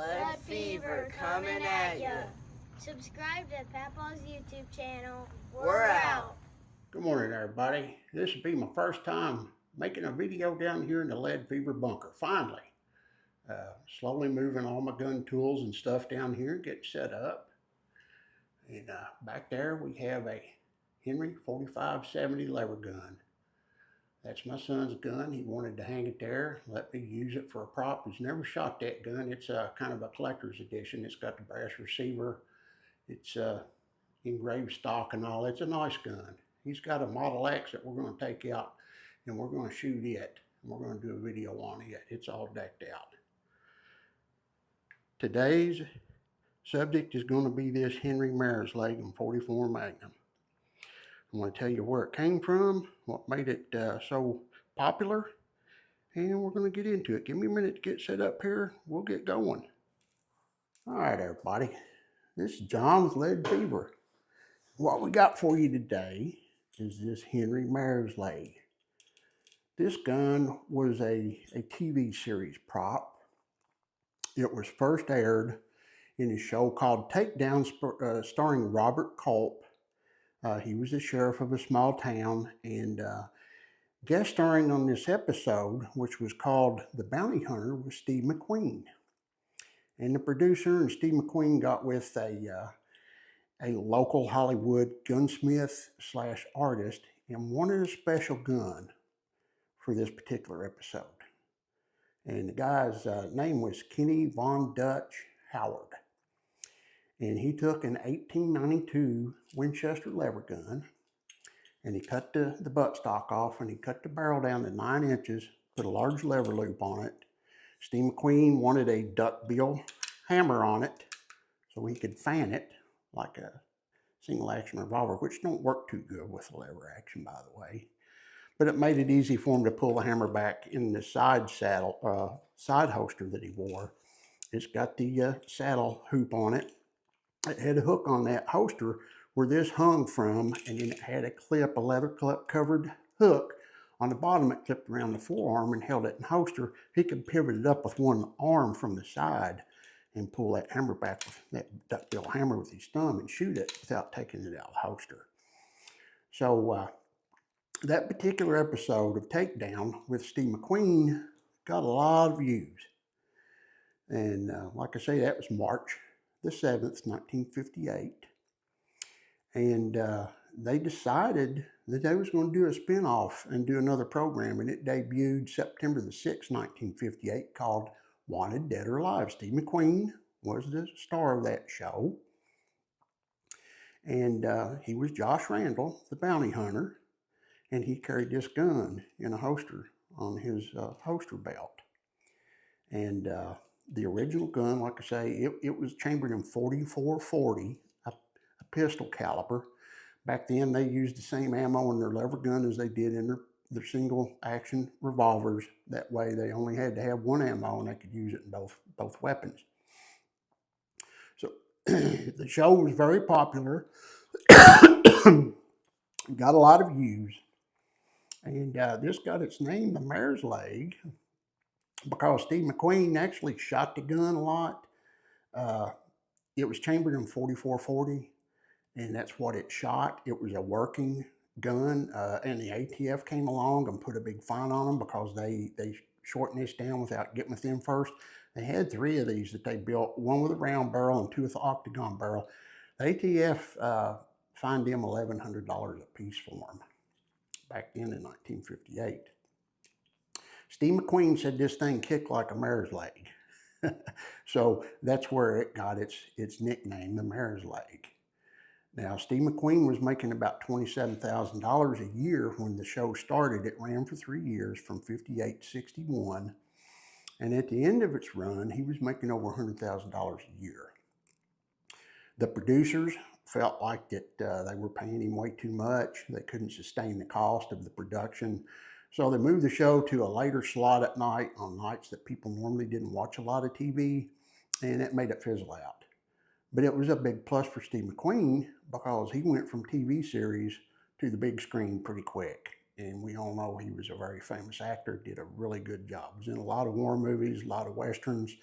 Lead fever coming at ya. Subscribe to Papa's YouTube channel. We're out. Good morning, everybody. This will be my first time making a video down here in the lead fever bunker. Finally, slowly moving all my gun tools and stuff down here, getting set up. And back there we have a Henry 4570 lever gun. That's my son's gun. He wanted to hang it there, let me use it for a prop. He's never shot that gun. It's kind of a collector's edition. It's got the brass receiver. It's engraved stock and all. It's a nice gun. He's got a Model X that we're going to take out and we're going to shoot it. And we're going to do a video on it. It's all decked out. Today's subject is going to be this Henry Mare's leg in 44 Magnum. I'm going to tell you where it came from, what made it so popular, and we're going to get into it. Give me a minute to get set up here. We'll get going. All right, everybody. This is John with Lead Fever. What we got for you today is this Henry Mare's leg. This gun was a TV series prop. It was first aired in a show called Takedown, starring Robert Culp. He was the sheriff of a small town, and guest starring on this episode, which was called The Bounty Hunter, was Steve McQueen. And the producer and Steve McQueen got with a local Hollywood gunsmith / artist and wanted a special gun for this particular episode. And the guy's name was Kenny Von Dutch Howard. And he took an 1892 Winchester lever gun and he cut the buttstock off and he cut the barrel down to 9 inches, put a large lever loop on it. Steve McQueen wanted a duckbill hammer on it so he could fan it like a single action revolver, which don't work too good with a lever action, by the way. But it made it easy for him to pull the hammer back in the side holster that he wore. It's got the saddle hoop on it. It had a hook on that holster where this hung from, and then it had a clip, a leather clip covered hook on the bottom. It clipped around the forearm and held it in holster. He could pivot it up with one arm from the side and pull that hammer back with that duckbill hammer with his thumb and shoot it without taking it out of the holster. So that particular episode of Takedown with Steve McQueen got a lot of views. And like I say, that was March the 7th, 1958. And they decided that they was going to do a spinoff and do another program, and it debuted September the 6th, 1958, called Wanted Dead or Alive. Steve McQueen was the star of that show. And he was Josh Randall, the bounty hunter, and he carried this gun in a holster on his holster belt. And the original gun, like I say, it was chambered in .44-40, a pistol caliber. Back then, they used the same ammo in their lever gun as they did in their single action revolvers. That way, they only had to have one ammo and they could use it in both weapons. So the show was very popular, got a lot of views, and this got its name, the Mare's Leg, because Steve McQueen actually shot the gun a lot. It was chambered in .44-40, and that's what it shot. It was a working gun, and the ATF came along and put a big fine on them because they shortened this down without getting with them first. They had 3 of these that they built, one with a round barrel and 2 with an octagon barrel. The ATF fined them $1,100 a piece for them back then in 1958. Steve McQueen said this thing kicked like a mare's leg. So that's where it got its nickname, the Mare's Leg. Now, Steve McQueen was making about $27,000 a year when the show started. It ran for 3 years, from 58 to 61. And at the end of its run, he was making over $100,000 a year. The producers felt like that they were paying him way too much. They couldn't sustain the cost of the production. So they moved the show to a later slot at night, on nights that people normally didn't watch a lot of TV, and it made it fizzle out. But it was a big plus for Steve McQueen because he went from TV series to the big screen pretty quick. And we all know he was a very famous actor, did a really good job. Was in a lot of war movies, a lot of westerns.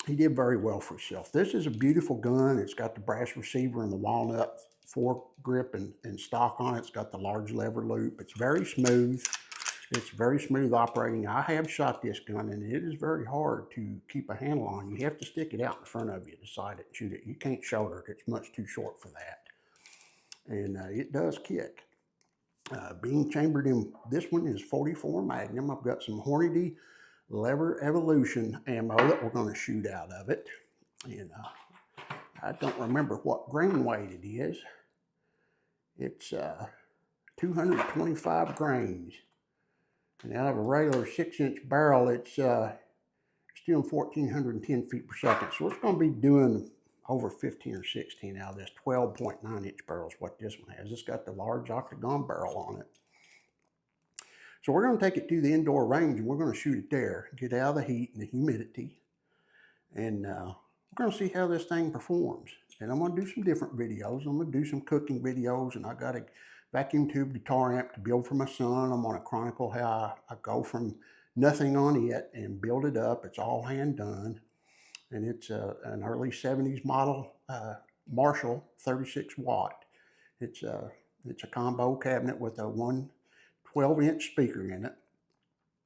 he did very well for himself. This is a beautiful gun. It's got the brass receiver and the walnut foregrip and stock on it. It's got the large lever loop. It's very smooth. It's very smooth operating. I have shot this gun, and it is very hard to keep a handle on. You have to stick it out in front of you to sight it and shoot it. You can't shoulder it. It's much too short for that. And it does kick. Being chambered in, this one is 44 Magnum. I've got some Hornady Lever Evolution ammo that we're going to shoot out of it. And I don't remember what grain weight it is. It's 225 grains. And out of a regular 6-inch barrel, it's doing 1,410 feet per second. So it's going to be doing over 15 or 16 out of this 12.9-inch barrel is what this one has. It's got the large octagon barrel on it. So we're going to take it to the indoor range and we're going to shoot it there, get out of the heat and the humidity. And we're going to see how this thing performs. And I'm going to do some different videos. I'm going to do some cooking videos, and I got a vacuum tube guitar amp to build for my son. I'm going to chronicle how I go from nothing on it and build it up. It's all hand done. And it's an early 70s model Marshall 36 watt. It's a combo cabinet with a 12-inch speaker in it,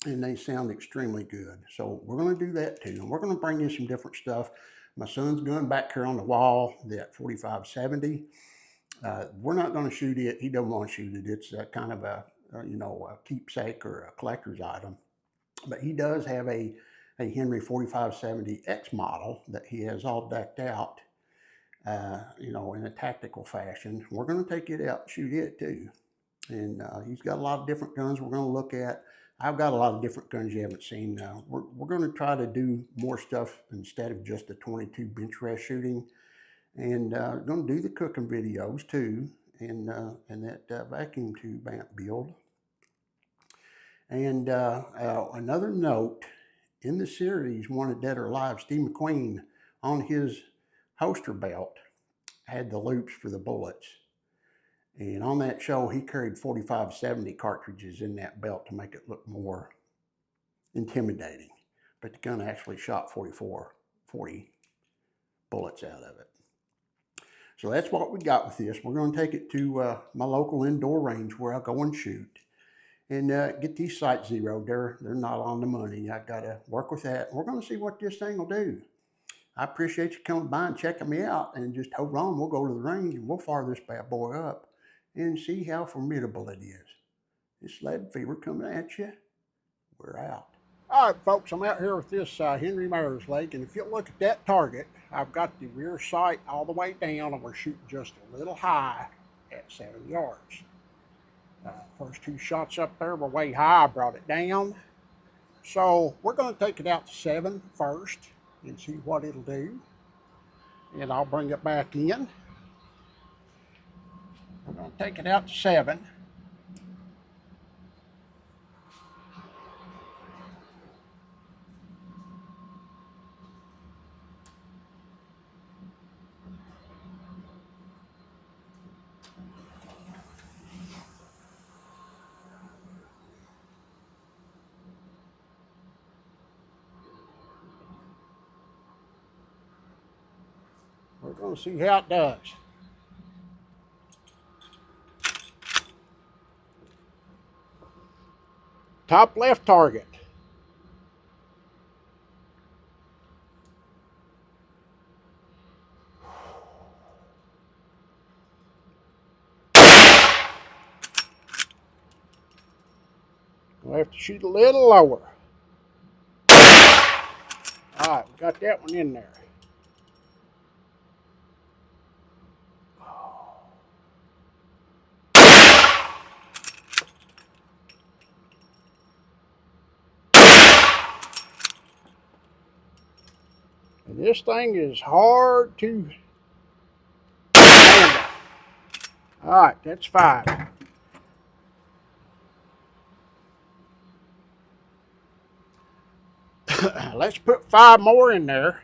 and they sound extremely good. So we're going to do that too, and we're going to bring in some different stuff. My son's gun back here on the wall, that 4570. We're not going to shoot it. He doesn't want to shoot it. It's kind of a keepsake or a collector's item. But he does have a Henry 4570X model that he has all decked out, in a tactical fashion. We're going to take it out and shoot it too. And he's got a lot of different guns we're going to look at. I've got a lot of different guns you haven't seen. We're going to try to do more stuff instead of just the 22 bench rest shooting. And going to do the cooking videos too, and that vacuum tube amp build. And another note, in the series Wanted Dead or Alive, Steve McQueen on his holster belt had the loops for the bullets. And on that show, he carried 4570 cartridges in that belt to make it look more intimidating. But the gun actually shot 40 bullets out of it. So that's what we got with this. We're going to take it to my local indoor range where I'll go and shoot and get these sights zeroed. They're not on the money. I got to work with that. We're going to see what this thing will do. I appreciate you coming by and checking me out, and just hold on. We'll go to the range and we'll fire this bad boy up and see how formidable it is. It's lead fever coming at you. We're out. All right, folks, I'm out here with this Henry Mare's leg, and if you look at that target, I've got the rear sight all the way down, and we're shooting just a little high at 7 yards. First 2 shots up there were way high. I brought it down. So we're going to take it out to 7 first and see what it'll do. And I'll bring it back in. We're going to take it out to 7. We're going to see how it does. Top left target. We'll have to shoot a little lower. All right, we got that one in there. And this thing is hard to handle. All right, that's 5. Let's put 5 more in there.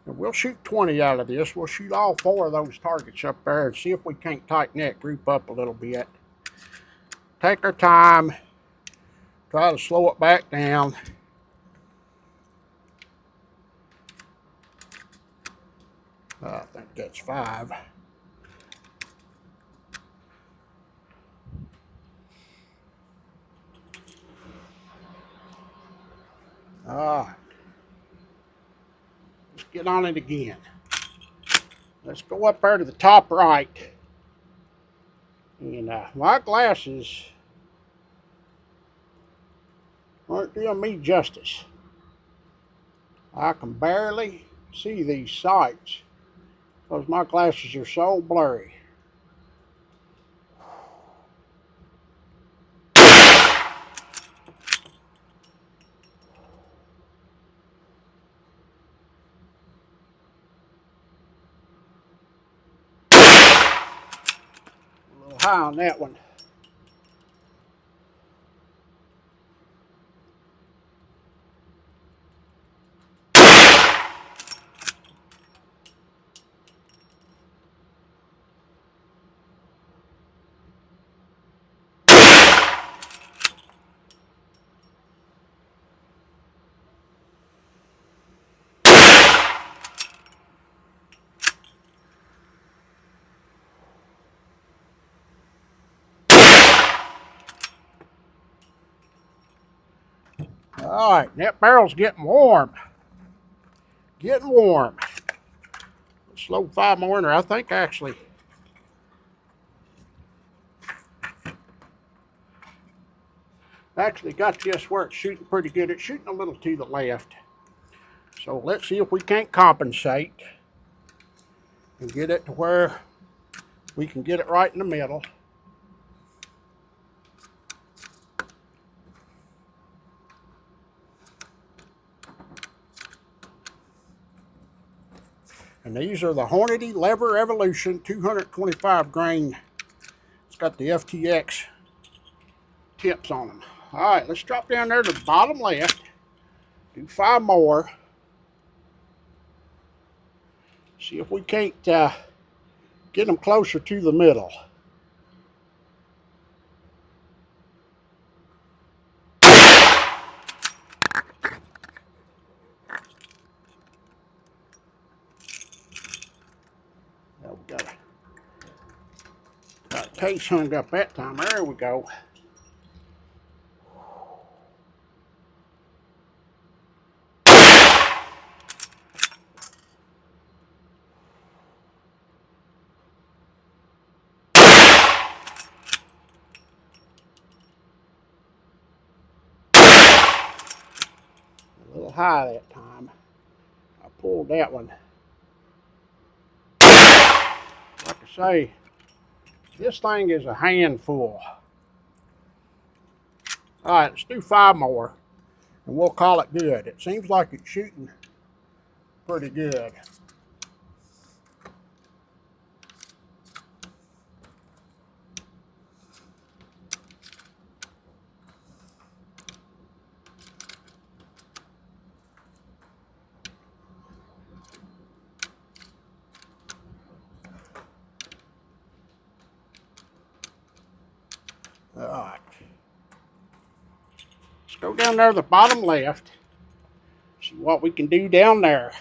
And we'll shoot 20 out of this. We'll shoot all 4 of those targets up there and see if we can't tighten that group up a little bit. Take our time. try to slow it back down. I think that's 5. All right. Let's get on it again. Let's go up there to the top right. And my glasses aren't doing me justice. I can barely see these sights because my glasses are so blurry. A little high on that one. All right, that barrel's getting warm. Getting warm. Slow 5 more in there. I think actually got this where it's shooting pretty good. It's shooting a little to the left. So let's see if we can't compensate and get it to where we can get it right in the middle. And these are the Hornady Lever Evolution 225 grain. It's got the FTX tips on them. All right, let's drop down there to the bottom left. Do 5 more. See if we can't get them closer to the middle. Now we got a case hung up that time. There we go. A little high that time. I pulled that one. Like I say, this thing is a handful. All right, let's do 5 more, and we'll call it good. It seems like it's shooting pretty good. All right. Let's go down there to the bottom left. See what we can do down there.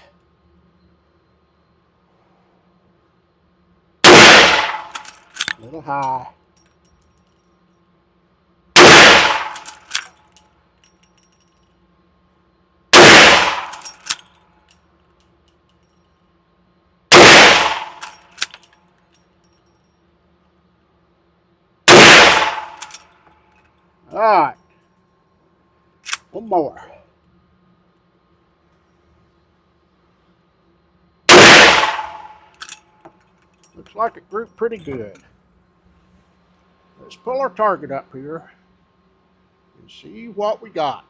A little high. All right. 1 more. Looks like it grouped pretty good. Let's pull our target up here and see what we got.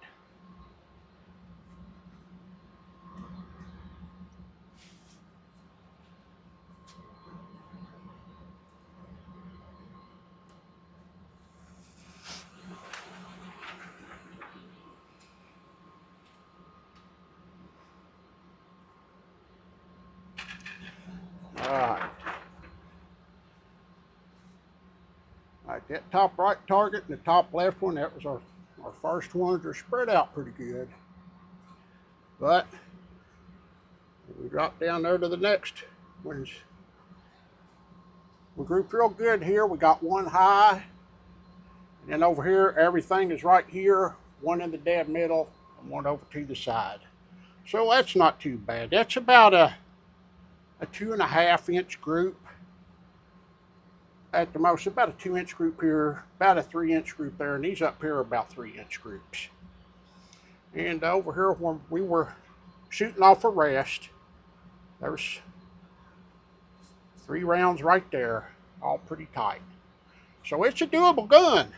Alright. Alright, that top right target and the top left one, that was our Our first ones are spread out pretty good. But we drop down there to the next ones. We grouped real good here. We got one high. And then over here, everything is right here. One in the dead middle and one over to the side. So that's not too bad. That's about a 2.5 inch group. At the most, about a 2 inch group here, about a 3 inch group there, and these up here are about 3 inch groups. And over here, when we were shooting off a rest, there's 3 rounds right there, all pretty tight. So it's a doable gun.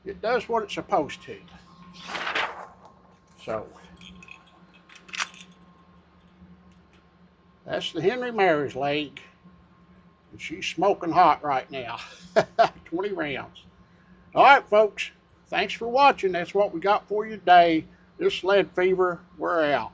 It does what it's supposed to. So that's the Henry Mare's leg. And she's smoking hot right now. 20 rounds. All right, folks. Thanks for watching. That's what we got for you today. This Lead Fever, we're out.